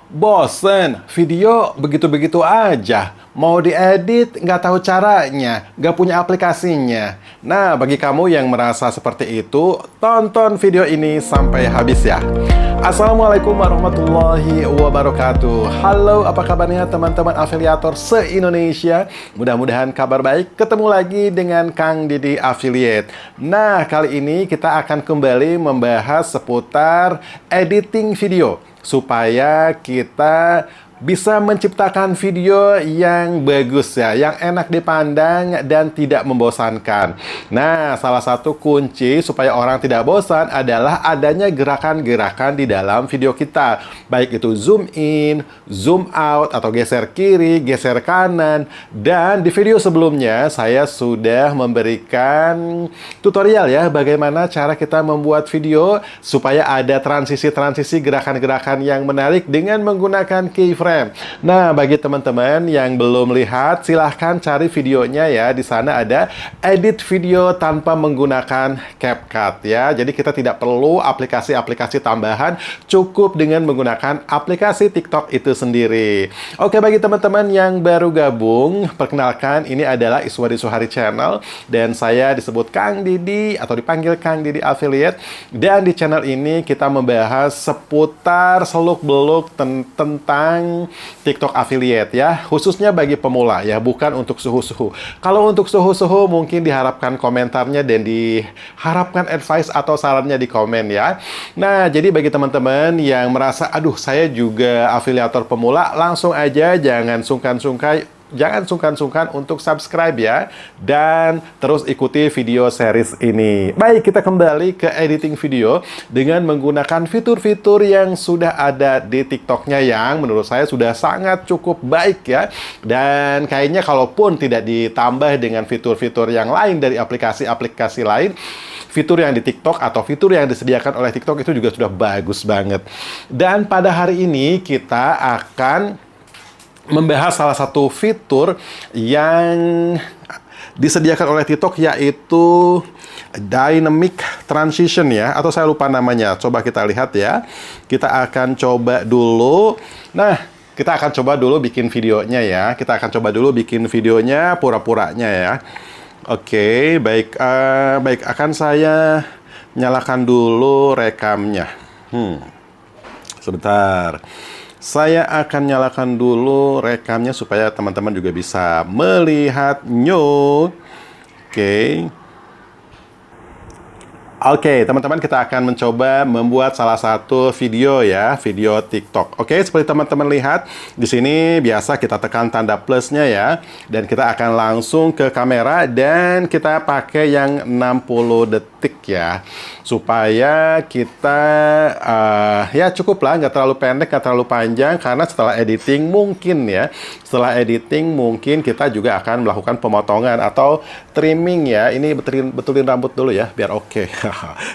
Bosen, video begitu-begitu aja. Mau diedit, nggak tahu caranya, nggak punya aplikasinya. Nah, bagi kamu yang merasa seperti itu, tonton video ini sampai habis ya. Assalamualaikum warahmatullahi wabarakatuh. Halo, apa kabarnya teman-teman afiliator se-Indonesia? Mudah-mudahan kabar baik. Ketemu lagi dengan Kang Didi Affiliate. Nah, kali ini kita akan kembali membahas seputar editing video supaya kita bisa menciptakan video yang bagus ya, yang enak dipandang dan tidak membosankan. Nah, salah satu kunci supaya orang tidak bosan adalah adanya gerakan-gerakan di dalam video kita. Baik itu zoom in, zoom out, atau geser kiri, geser kanan. Dan di video sebelumnya saya sudah memberikan tutorial ya, bagaimana cara kita membuat video supaya ada transisi-transisi gerakan-gerakan yang menarik dengan menggunakan keyframe. Nah, bagi teman-teman yang belum lihat, silahkan cari videonya ya. Di sana ada edit video tanpa menggunakan CapCut ya. Jadi kita tidak perlu aplikasi-aplikasi tambahan, cukup dengan menggunakan aplikasi TikTok itu sendiri. Oke, bagi teman-teman yang baru gabung, perkenalkan ini adalah Iswadi Suhari Channel dan saya disebut Kang Didi atau dipanggil Kang Didi Affiliate. Dan di channel ini kita membahas seputar seluk-beluk tentang TikTok affiliate ya, khususnya bagi pemula ya, bukan untuk suhu-suhu. Kalau untuk suhu-suhu mungkin diharapkan komentarnya dan diharapkan advice atau sarannya di komen ya. Nah, jadi bagi teman-teman yang merasa, aduh saya juga afiliator pemula, langsung aja jangan sungkan-sungkan untuk subscribe ya, dan terus ikuti video series ini. Baik, kita kembali ke editing video dengan menggunakan fitur-fitur yang sudah ada di TikToknya yang menurut saya sudah sangat cukup baik ya. Dan kayaknya kalaupun tidak ditambah dengan fitur-fitur yang lain dari aplikasi-aplikasi lain, fitur yang di TikTok atau fitur yang disediakan oleh TikTok itu juga sudah bagus banget. Dan pada hari ini kita akan membahas salah satu fitur yang disediakan oleh TikTok, yaitu Dynamic Transition ya, atau saya lupa namanya. Coba kita lihat ya. Kita akan coba dulu. Nah, kita akan coba dulu bikin videonya ya. Kita akan coba dulu bikin videonya pura-puranya ya. Oke, baik. Baik, akan saya nyalakan dulu rekamnya. Sebentar. Saya akan nyalakan dulu rekamnya supaya teman-teman juga bisa melihatnya. Oke. Oke, teman-teman, kita akan mencoba membuat salah satu video ya, video TikTok. Oke, seperti teman-teman lihat, di sini biasa kita tekan tanda plusnya ya, dan kita akan langsung ke kamera dan kita pakai yang 60 detik ya, supaya kita ya cukup lah, nggak terlalu pendek, nggak terlalu panjang, karena setelah editing mungkin kita juga akan melakukan pemotongan atau trimming ya. Ini betulin rambut dulu ya, biar oke.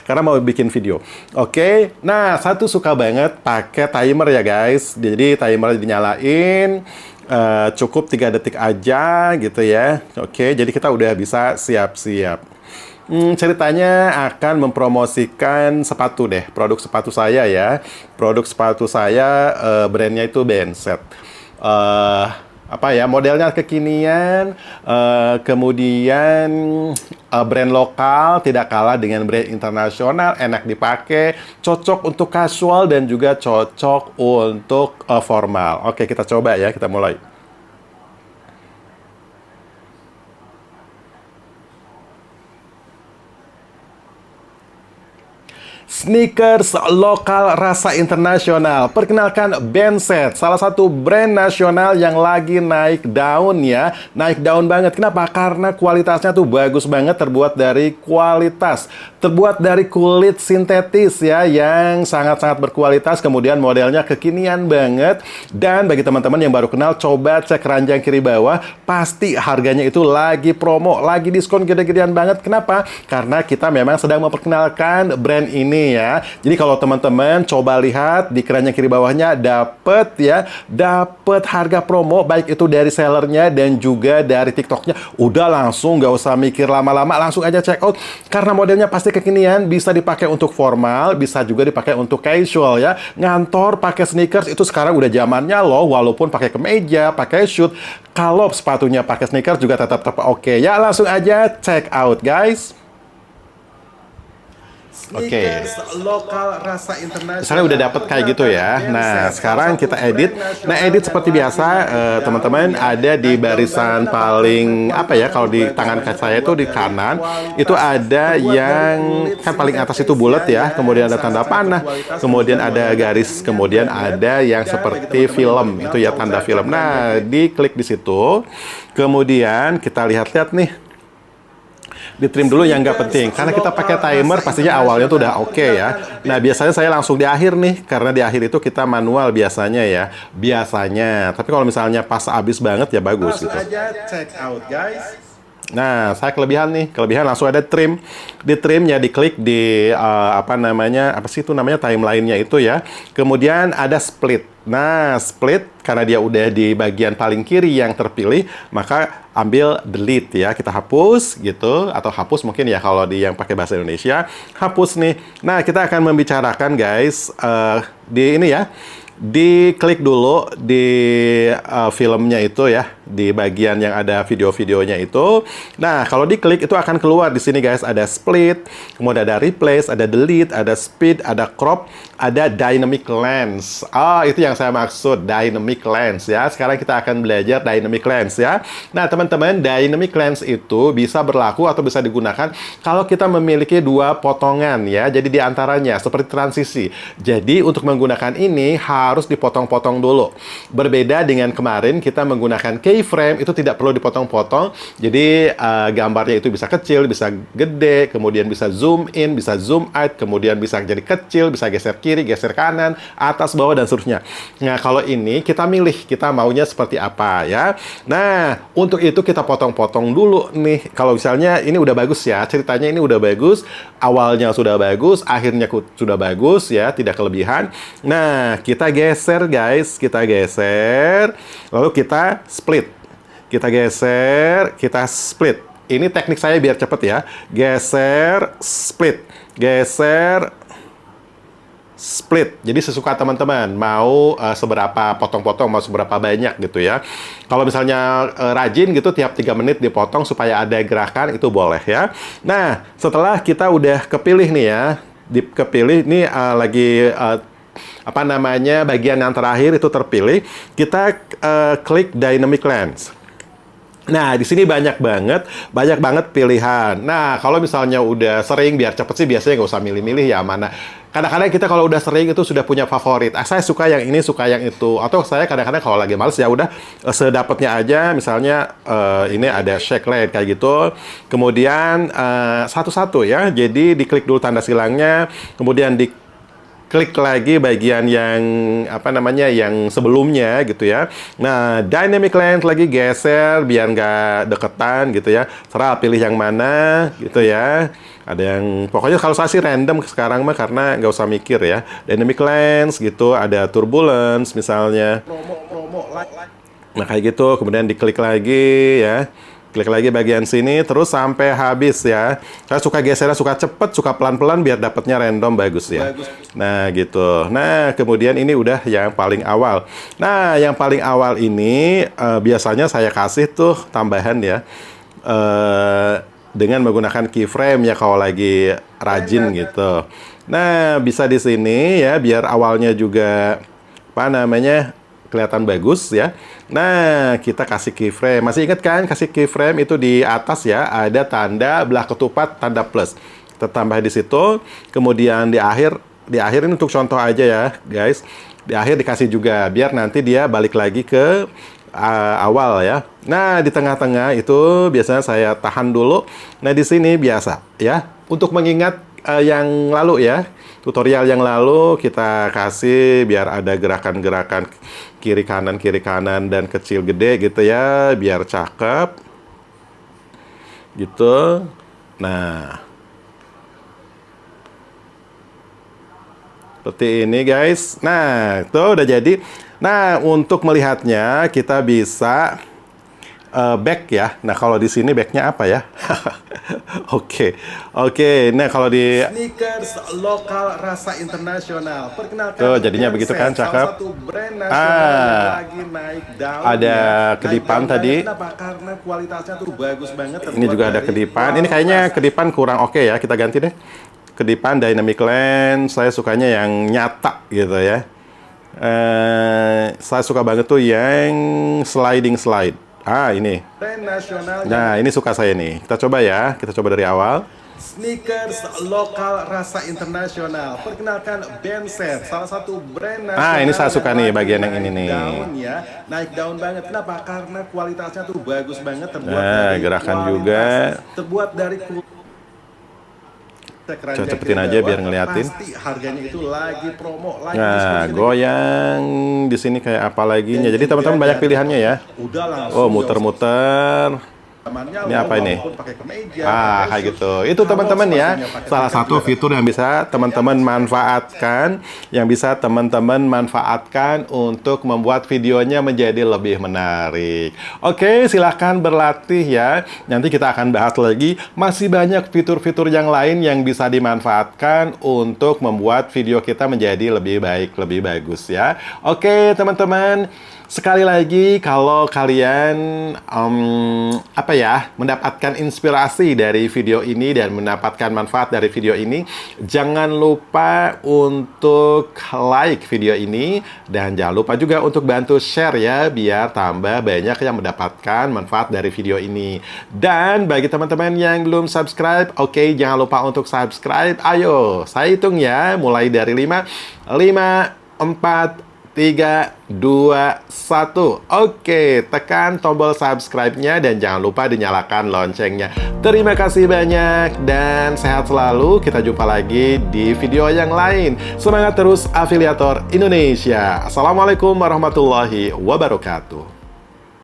Karena mau bikin video. Oke, nah satu suka banget pakai timer ya guys. Jadi timer dinyalain, cukup 3 detik aja gitu ya. Oke, jadi kita udah bisa siap-siap. Ceritanya akan mempromosikan sepatu deh, produk sepatu saya ya. Produk sepatu saya, brandnya itu Benset. Apa ya, modelnya kekinian, kemudian brand lokal, tidak kalah dengan brand internasional, enak dipakai, cocok untuk casual dan juga cocok untuk formal. Oke, kita coba ya, kita mulai. Sneakers lokal rasa internasional. Perkenalkan Benset, salah satu brand nasional yang lagi naik daun ya. Naik daun banget. Kenapa? Karena kualitasnya tuh bagus banget, terbuat dari kulit sintetis ya, yang sangat-sangat berkualitas. Kemudian modelnya kekinian banget. Dan bagi teman-teman yang baru kenal, coba cek ranjang kiri bawah. Pasti harganya itu lagi promo, lagi diskon gede-gedean banget. Kenapa? Karena kita memang sedang memperkenalkan brand ini nih ya. Jadi kalau teman-teman coba lihat di keranjang kiri bawahnya dapat ya, dapat harga promo baik itu dari sellernya dan juga dari TikToknya. Udah langsung nggak usah mikir lama-lama, langsung aja check out karena modelnya pasti kekinian, bisa dipakai untuk formal, bisa juga dipakai untuk casual ya. Ngantor pakai sneakers itu sekarang udah zamannya loh, walaupun pakai kemeja, pakai shoot. Kalau sepatunya pakai sneakers juga tetap oke ya. Langsung aja check out guys. Oke, lokal rasa internasional. Misalnya udah dapet kayak gitu ya. Nah, sekarang kita edit. Nah, edit seperti biasa, teman-teman, ada di barisan paling apa ya? Kalau di tangan saya itu di kanan, itu ada yang kan paling atas itu bulat ya. Kemudian ada tanda panah, kemudian ada garis, kemudian ada yang seperti film itu ya, tanda film. Nah, diklik di situ. Kemudian kita lihat-lihat nih. Di trim dulu yang nggak penting karena kita pakai timer pastinya awalnya tuh udah oke ya. Nah biasanya saya langsung di akhir nih karena di akhir itu kita manual biasanya ya, tapi kalau misalnya pas habis banget ya bagus gitu. Langsung aja check out guys. Nah, saya kelebihan langsung ada trim. Di trimnya diklik di apa sih itu namanya timeline-nya itu ya. Kemudian ada split. Nah, split karena dia udah di bagian paling kiri yang terpilih, maka ambil delete ya. Kita hapus gitu atau hapus mungkin ya kalau di yang pakai bahasa Indonesia, hapus nih. Nah, kita akan membicarakan guys di ini ya. Diklik dulu di filmnya itu ya, di bagian yang ada video-videonya itu. Nah, kalau diklik itu akan keluar di sini guys, ada split, kemudian ada replace, ada delete, ada speed, ada crop, ada dynamic lens. Itu yang saya maksud, dynamic lens ya. Sekarang kita akan belajar dynamic lens ya. Nah, teman-teman, dynamic lens itu bisa berlaku atau bisa digunakan kalau kita memiliki dua potongan ya. Jadi di antaranya seperti transisi. Jadi untuk menggunakan ini harus dipotong-potong dulu. Berbeda dengan kemarin kita menggunakan keyframe, itu tidak perlu dipotong-potong. Jadi gambarnya itu bisa kecil, bisa gede, kemudian bisa zoom in, bisa zoom out, kemudian bisa jadi kecil, bisa geser kiri, geser kanan, atas, bawah, dan seterusnya. Nah, kalau ini kita milih, kita maunya seperti apa ya. Nah, untuk itu kita potong-potong dulu nih. Kalau misalnya ini udah bagus ya, ceritanya ini udah bagus, awalnya sudah bagus, akhirnya sudah bagus ya, tidak kelebihan. Nah, kita geser guys, kita geser, lalu kita split. Kita geser, kita split. Ini teknik saya biar cepet ya. Geser, split. Geser, split. Jadi sesuka teman-teman, mau seberapa potong-potong, mau seberapa banyak gitu ya. Kalau misalnya rajin gitu, tiap 3 menit dipotong supaya ada gerakan, itu boleh ya. Nah, setelah kita udah kepilih nih ya, kepilih nih lagi bagian yang terakhir itu terpilih, kita klik dynamic lens. Nah, di sini banyak banget pilihan. Nah, kalau misalnya udah sering, biar cepet sih biasanya nggak usah milih-milih ya mana. Kadang-kadang kita kalau udah sering itu sudah punya favorit. Saya suka yang ini, suka yang itu. Atau saya kadang-kadang kalau lagi males ya udah sedapatnya aja. Misalnya ini ada shake leg kayak gitu. Kemudian satu-satu ya. Jadi diklik dulu tanda silangnya, kemudian klik lagi bagian yang yang sebelumnya gitu ya. Nah, dynamic lens lagi geser biar nggak deketan gitu ya. Serah pilih yang mana gitu ya. Ada yang pokoknya kalau saya sih random sekarang mah karena nggak usah mikir ya. Dynamic lens gitu, ada turbulence misalnya. Nah, kayak gitu. Kemudian diklik lagi ya. Klik lagi bagian sini, terus sampai habis ya. Saya suka gesernya, suka cepet, suka pelan-pelan, biar dapatnya random bagus ya. Nah, gitu. Nah, kemudian ini udah yang paling awal. Nah, yang paling awal ini biasanya saya kasih tuh tambahan ya. Dengan menggunakan keyframe ya kalau lagi rajin gitu. Nah, bisa di sini ya, biar awalnya juga kelihatan bagus ya. Nah, kita kasih keyframe. Masih ingat kan kasih keyframe itu di atas ya, ada tanda belah ketupat, tanda plus. Kita tambah di situ. Kemudian di akhir ini untuk contoh aja ya, guys. Di akhir dikasih juga biar nanti dia balik lagi ke awal ya. Nah, di tengah-tengah itu biasanya saya tahan dulu. Nah, di sini biasa ya. Untuk mengingat yang lalu ya, tutorial yang lalu kita kasih biar ada gerakan-gerakan kiri kanan dan kecil gede gitu ya, biar cakep gitu. Nah, Seperti ini guys. Nah, itu udah jadi. Nah, untuk melihatnya kita bisa back ya. Nah, kalau di sini backnya apa ya? Oke. Nah, kalau di sneakers lokal rasa internasional. Perkenalkan. Tuh, jadinya begitu kan, cakep. Salah satu brand nasional yang lagi naik daun. Ada kedipan tadi. Kenapa? Karena kualitasnya tuh bagus banget. Ini juga ada kedipan. Ini kayaknya kedipan kurang oke ya. Kita ganti deh. Kedipan Dynamic Lens, saya sukanya yang nyata gitu ya. Saya suka banget tuh yang sliding slide. Ini. Nah, ini suka saya nih. Kita coba ya. Kita coba dari awal. Sneakers lokal rasa internasional. Perkenalkan Benset, salah satu brand nasional. Ini saya suka nih bagian yang ini nih. Daun ya, naik daun banget. Kenapa? Karena kualitasnya tuh bagus banget. Terbuat dari gerakan juga. Terbuat dari cepetin aja biar ngeliatin. Pasti harganya itu lagi promo, lagi goyang di sini kayak apa lagi nya. Jadi teman-teman banyak pilihannya ya. Oh, muter-muter. Ini apa ini? Kayak gitu. Itu teman-teman ya. Salah satu fitur yang bisa teman-teman manfaatkan untuk membuat videonya menjadi lebih menarik. Oke, silahkan berlatih ya. Nanti kita akan bahas lagi. Masih banyak fitur-fitur yang lain yang bisa dimanfaatkan untuk membuat video kita menjadi lebih baik, lebih bagus ya. Oke, teman-teman. Sekali lagi, kalau kalian mendapatkan inspirasi dari video ini dan mendapatkan manfaat dari video ini, jangan lupa untuk like video ini dan jangan lupa juga untuk bantu share ya, biar tambah banyak yang mendapatkan manfaat dari video ini. Dan bagi teman-teman yang belum subscribe, oke, jangan lupa untuk subscribe. Ayo, saya hitung ya, mulai dari 5, 4, 3, 2, 1. Oke, tekan tombol subscribe-nya dan jangan lupa dinyalakan loncengnya. Terima kasih banyak dan sehat selalu. Kita jumpa lagi di video yang lain. Semangat terus, Afiliator Indonesia. Assalamualaikum warahmatullahi wabarakatuh.